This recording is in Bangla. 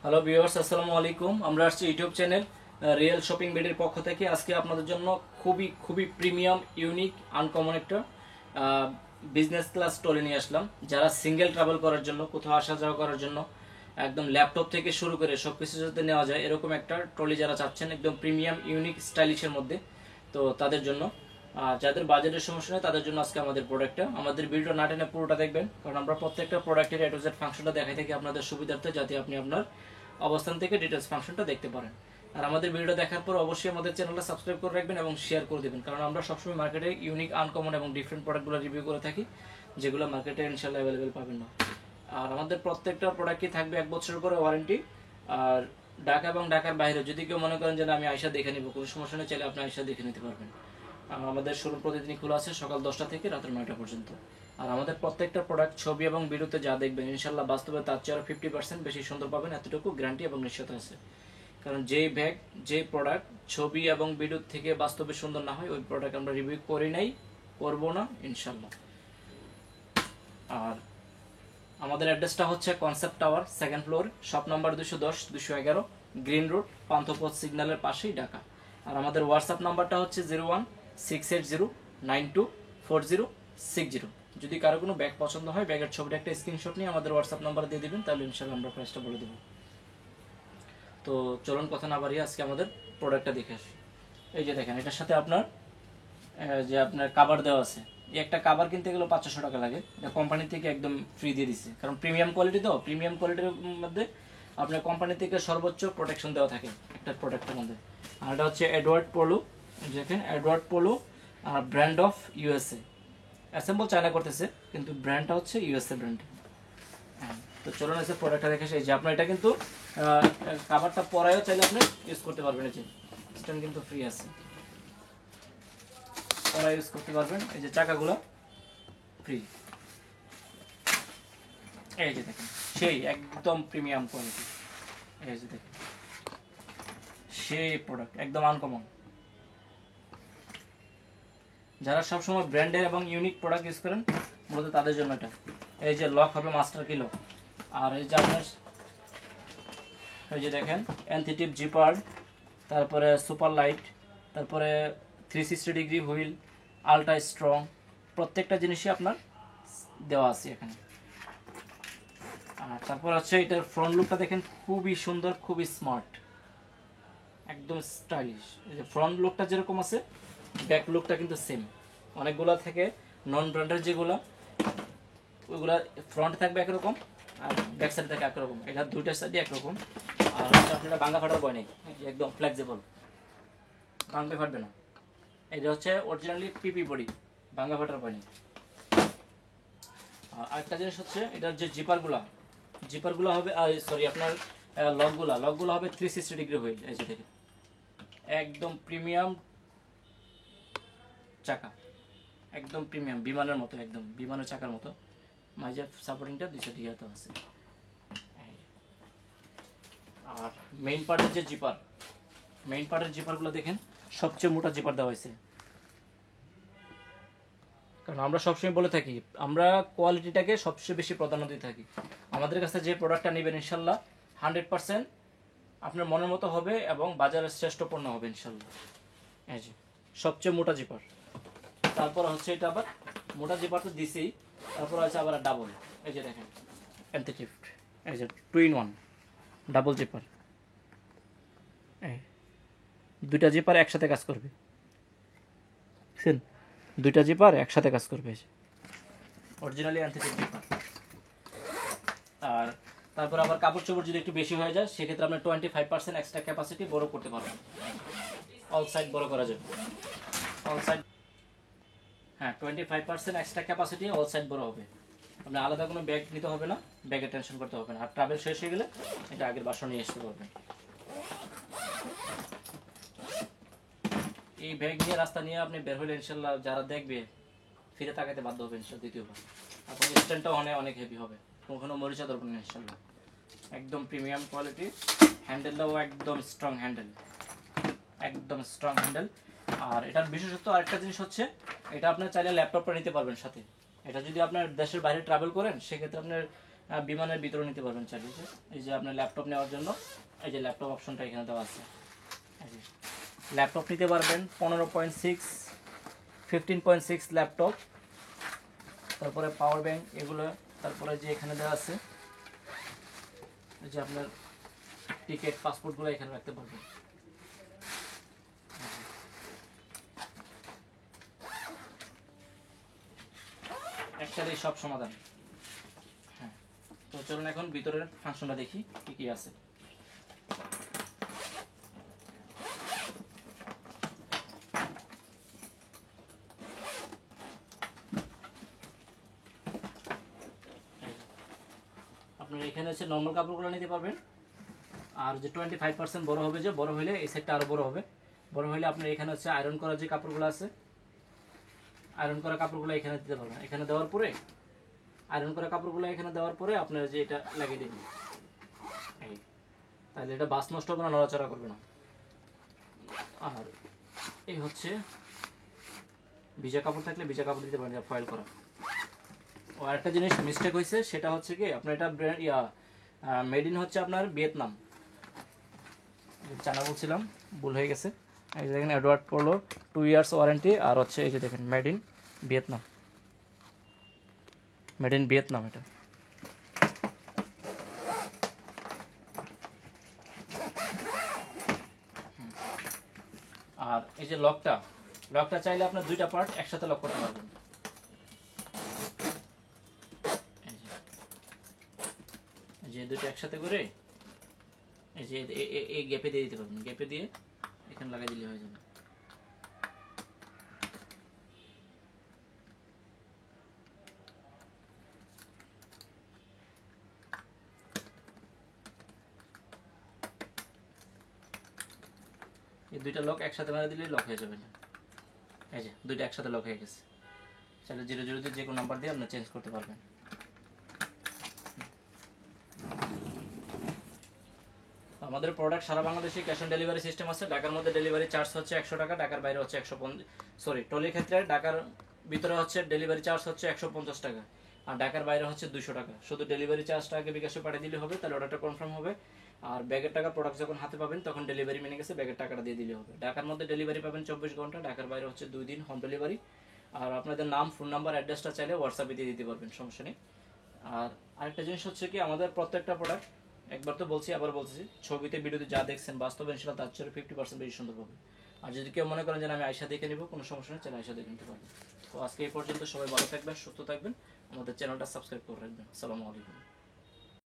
হ্যালো ভিউয়ার্স, আসসালামু আলাইকুম। আমরা আসছি ইউটিউব চ্যানেল রিয়েল শপিং বেডের পক্ষ থেকে। আজকে আপনাদের জন্য খুবই খুবই প্রিমিয়াম, ইউনিক, আনকমন একটা বিজনেস ক্লাস ট্রলি নিয়ে আসলাম। যারা সিঙ্গেল ট্রাভেল করার জন্য, কোথাও আসা যাওয়া করার জন্য, একদম ল্যাপটপ থেকে শুরু করে সব কিছু যাতে নেওয়া যায় এরকম একটা ট্রলি যারা চাচ্ছেন, একদম প্রিমিয়াম, ইউনিক, স্টাইলিশের মধ্যে, তো তাদের জন্য, যাদের বাজেটের সমস্যা নেই তাদের জন্য আজকে আমাদের প্রোডাক্টটা। আমাদের ভিডিও না টেনে পুরোটা দেখবেন, কারণ আমরা প্রত্যেকটা প্রোডাক্টের এ টু জেড ফাংশনটা দেখাই থাকি আপনাদের সুবিধার্থে, যাতে আপনি আপনার অবস্থান থেকে ডিটেলস ফাংশনটা দেখতে পারেন। আর আমাদের ভিডিওটা দেখার পর অবশ্যই আমাদের চ্যানেলটা সাবস্ক্রাইব করে রাখবেন এবং শেয়ার করে দেবেন, কারণ আমরা সবসময় মার্কেটে ইউনিক, আনকমন এবং ডিফারেন্ট প্রোডাক্টগুলো রিভিউ করে থাকি, যেগুলো মার্কেটে ইনশাল্লাহ অ্যাভেলেবেল পাবেন না। আর আমাদের প্রত্যেকটা প্রোডাক্টই থাকবে 1 বছরের করে ওয়ারেন্টি। আর ঢাকা এবং ঢাকার বাইরে যদি কেউ মনে করেন যে আমি আয়সা দেখে নিব, কোনো সমস্যা নেই, চাইলে আপনি আয়সা দেখে নিতে পারবেন। আমাদের শোরুম প্রতিদিনই খোলা আছে সকাল 10টা থেকে রাতের 9টা পর্যন্ত। আর আমাদের প্রত্যেকটা প্রোডাক্ট ছবি এবং ভিডিওতে যা দেখবেন ইনশাল্লাহ বাস্তবে তার চেয়ে আরও 50% বেশি সুন্দর পাবেন, এতটুকু গ্যারান্টি এবং নিশ্চয়তা আছে। কারণ যেই ব্যাগ, যে প্রোডাক্ট ছবি এবং ভিডিও থেকে বাস্তবে সুন্দর না হয়, ওই প্রোডাক্ট আমরা রিভিউ করি নাই, করবো না ইনশাল্লাহ। আর আমাদের অ্যাড্রেসটা হচ্ছে concept tower, 2nd floor, shop number 210-211, green road, Panthapath সিগন্যালের পাশেই, ঢাকা। আর আমাদের হোয়াটসঅ্যাপ নাম্বারটা হচ্ছে 0168092406। যদি কারো কোনো ব্যাগ পছন্দ হয়, ব্যাগের ছবিটা একটা স্ক্রিনশট নিয়ে আমাদের হোয়াটসঅ্যাপ নাম্বারে দিয়ে দিবেন, তাহলে ইনশাল্লাহ আমরা প্রাইসটা বলে দেবো। তো চলুন কথা না বাড়িয়ে আজকে আমাদের প্রোডাক্টটা দেখে আসি। এই যে দেখেন, এটার সাথে আপনার যে আপনার কাভার দেওয়া আছে। এই একটা কাভার কিনতে গেলেও 500 টাকা লাগে, এটা কোম্পানি থেকে একদম ফ্রি দিয়ে দিচ্ছে, কারণ প্রিমিয়াম কোয়ালিটি, তো প্রিমিয়াম কোয়ালিটির মধ্যে আপনার কোম্পানি থেকে সর্বোচ্চ প্রোটেকশন দেওয়া থাকে একটা প্রোডাক্টের মধ্যে। আর এটা হচ্ছে এডওয়ার্ড পোলো, দেখেন Edward polo, brand of USA, assemble China করতেছে, কিন্তু ব্র্যান্ডটা হচ্ছে ইউএসএ ব্র্যান্ড। হ্যাঁ, তো চলুন এসে প্রোডাক্টটা দেখে সেই যে আপনার এটা কিন্তু কাভারটা পরায়ও চাইলে আপনি ইউজ করতে পারবেন। এই যে স্ট্যান্ড কিন্তু ফ্রি আছে, পরা ইউজ করতে পারবেন। এই যে চাকাগুলো ফ্রি। এই যে দেখেন, সেই একদম প্রিমিয়াম কোয়ালিটি। এই যে দেখেন, সেই প্রোডাক্ট একদম আনকমন। যারা সবসময় ব্র্যান্ডের এবং ইউনিক প্রোডাক্ট ইউজ করেন, মূলত তাদের জন্য এটা। এই যে লক হবে মাস্টার কিলো। আর এই যে আপনার এই যে দেখেন অ্যান্থিটিভ জিপার, তারপরে সুপার লাইট, তারপরে 360 ডিগ্রি হুইল, আলট্রা স্ট্রং, প্রত্যেকটা জিনিসই আপনার দেওয়া আছে এখানে। আর তারপর হচ্ছে এটার ফ্রন্ট লুকটা দেখেন, খুবই সুন্দর, খুবই স্মার্ট, একদম স্টাইলিশ। এই যে ফ্রন্ট লুকটা যেরকম আছে, ব্যাক লুকটা কিন্তু সেম। অনেকগুলো থেকে নন ব্র্যান্ডের যেগুলো, ওইগুলো ফ্রন্ট থাকবে একরকম আর ব্যাক সাইড থাকে একরকম, এটা দুইটার সাইডে একরকম। আর হচ্ছে আপনারা ভাঙা ফাটার ভয় নেই, একদম ফ্লেক্সিবল, ভাঙবে ফাটবে না। এটা হচ্ছে অরিজিনালি পিপি বডি, ভাঙা ফাটার ভয় নেই। আর আরেকটা জিনিস হচ্ছে এটার যে জিপারগুলো হবে, সরি আপনার লকগুলো হবে 360 ডিগ্রি হুইল। এই যে দেখেন, একদম প্রিমিয়াম চাকা, একদম প্রিমিয়াম, বিমানের মতো, একদম বিমানের চাকার মতো। মাঝে সাপোর্টিংটা 200 ডিগ্রিতে আছে। আর মেইন পার্টের জিপারগুলো দেখেন, সবচেয়ে মোটা জিপার দেওয়া হয়েছে। কারণ আমরা সবসময় বলে থাকি, আমরা কোয়ালিটিটাকে সবচেয়ে বেশি প্রাধান্য দিয়ে থাকি। আমাদের কাছে যে প্রোডাক্টটা নেবেন ইনশাল্লাহ 100% আপনার মনের মতো হবে এবং বাজারের শ্রেষ্ঠ পণ্য হবে ইনশাল্লাহ। এই যে সবচেয়ে মোটা জিপার। তারপর হচ্ছে এটা আবার মোটা জিপার তো দিছেই, তারপর আছে আবার ডাবল। এই যে দেখেন অ্যান্থিটিভ, এই যে 2 in 1 ডাবল জিপার। এই দুইটা জিপার একসাথে কাজ করবে, বুঝছেন? দুইটা জিপার একসাথে কাজ করবে, অরিজিনালি অ্যান্থিটিভ জিপার। আর তারপর আবার কাপড় চোপড় যদি একটু বেশি হয়ে যায়, সেক্ষেত্রে আপনি 25% এক্সট্রা ক্যাপাসিটি বড় করতে পারবেন। অল সাইড বড় করা যাবে, অল সাইড, হ্যাঁ 25% এক্সট্রা ক্যাপাসিটি, অল সাইড বড় হবে। আপনার আলাদা কোনো ব্যাগ নিতে হবে না, ব্যাগের টেনশন করতে হবে না। আর ট্রাভেল শেষ হয়ে গেলে এটা আগের বাসা নিয়ে আসতে পারবেন। এই ব্যাগ নিয়ে রাস্তা নিয়ে আপনি বের হলে ইনশাল্লাহ যারা দেখবে ফিরে তাকাতে বাধ্য হবে ইনশাল্লাহ দ্বিতীয়বার। আপনার স্ট্যান্ডটাও অনেক হেভি হবে, কোনো মরিচা ধরবে না ইনশাল্লাহ। একদম প্রিমিয়াম কোয়ালিটি, হ্যান্ডেলটাও একদম স্ট্রং হ্যান্ডেল, একদম স্ট্রং হ্যান্ডেল। আর এটার বিশেষত্ব আরেকটা জিনিস হচ্ছে, এটা আপনার চাইলে ল্যাপটপটা নিতে পারবেন সাথে। এটা যদি আপনার দেশের বাইরে ট্রাভেল করেন, সেক্ষেত্রে আপনার বিমানের ভিতরে নিতে পারবেন চাইলে। এই যে আপনার ল্যাপটপ নেওয়ার জন্য এই যে ল্যাপটপ অপশনটা এখানে দেওয়া আছে। ল্যাপটপ নিতে পারবেন 15.6 15.6 ল্যাপটপ, তারপরে পাওয়ার ব্যাংক এগুলো, তারপরে যে এখানে দেওয়া আছে এই যে আপনার টিকিট পাসপোর্টগুলো এখানে রাখতে পারবেন। একসাথে সব সমাধান। হ্যাঁ, তো চলুন এখন ভিতরের ফাংশনটা দেখি কি কি আছে। আপনার এখানে হচ্ছে নর্মাল কাপড়গুলো নিতে পারবেন, আর যে 25% বড় হবে, যে বড় হলে এই সেটটা আরও বড় হবে। বড় হলে আপনার এখানে হচ্ছে আয়রন করা যে কাপড়গুলো আছে, আয়রন করা কাপড়গুলো এখানে দিতে পারবেন। এখানে দেওয়ার পরে আয়রন করা কাপড়গুলো এখানে দেওয়ার পরে আপনার যে এটা লাগিয়ে দেবেন, তাহলে এটা বাস নষ্ট হবে না, নড়াচড়া করবে না। আর এই হচ্ছে ভিজা কাপড় থাকলে ভিজা কাপড় দিতে পারেন, ফয়েল করা। ও আরেকটা জিনিস মিস্টেক হয়েছে, সেটা হচ্ছে কি আপনার এটা মেড ইন হচ্ছে আপনার ভিয়েতনাম। চানা বলছিলাম, ভুল হয়ে গেছে। এই যে দেখেন এডওয়ার্ড পোলো 2 ইয়ার্স ওয়ারেন্টি, আর হচ্ছে এই যে দেখেন made in Vietnam, made in Vietnam এটা। আর এই যে লকটা চাইলে আপনার দুইটা পার্ট একসাথে লক করতে পারবেন। এই যে দুটো একসাথে করে এই যে এই গ্যাপে দিয়ে দিতে পারবেন, গ্যাপে দিয়ে এখানে লাগাই দিলে হয়ে যাবে। এই দুইটা লক একসাথে মেরে দিলে লক হয়ে যাবে। এই যে দুইটা একসাথে লক হয়ে গেছে। চাইলে 00 দিয়ে যে কোনো নাম্বার দিয়ে আপনারা চেঞ্জ করতে পারবেন। আমাদের প্রোডাক্ট সারা বাংলাদেশে ক্যাশ অন ডেলিভারি সিস্টেম আছে। ঢাকার মধ্যে ডেলিভারি চার্জ হচ্ছে 100 টাকা, ঢাকার বাইরে হচ্ছে 150, সরি টলির ক্ষেত্রে ঢাকার ভিতরে হচ্ছে ডেলিভারি চার্জ হচ্ছে 150 টাকা, আর ঢাকার বাইরে হচ্ছে 200 টাকা। শুধু ডেলিভারি চার্জটা আগে বিকাশে পাঠিয়ে দিলে হবে, তাহলে অর্ডারটা কনফার্ম হবে। আর ব্যাগের টাকা প্রোডাক্ট যখন হাতে পাবেন তখন ডেলিভারি মেনে গেছে, ব্যাগের টাকাটা দিয়ে দিলে হবে। ঢাকার মধ্যে ডেলিভারি পাবেন 24 ঘন্টা, ঢাকার বাইরে হচ্ছে 2 দিন হোম ডেলিভারি। আর আপনাদের নাম, ফোন নাম্বার, অ্যাড্রেসটা চাইলে হোয়াটসঅ্যাপে দিয়ে দিতে পারবেন, সমস্যা নেই। আর আরেকটা জিনিস হচ্ছে কি, আমাদের প্রত্যেকটা প্রোডাক্ট, একবার তো বলছি আবার বলছি, ছবিতে ভিডিওতে যা দেখছেন বাস্তবে ইনশাআল্লাহ তার চেয়ে 50% বেশি সুন্দর হবে। আর যদি কেউ মনে করেন যে আমি আয়শা দেখে নিব, কোনো সমস্যা নেই, চাইলে আয়শা দেখে নিতে পারবেন। তো আজকে এই পর্যন্ত, সবাই ভালো থাকবেন, সুস্থ থাকবেন, আমাদের চ্যানেলটা সাবস্ক্রাইব করে রাখবেন। আসসালামু আলাইকুম।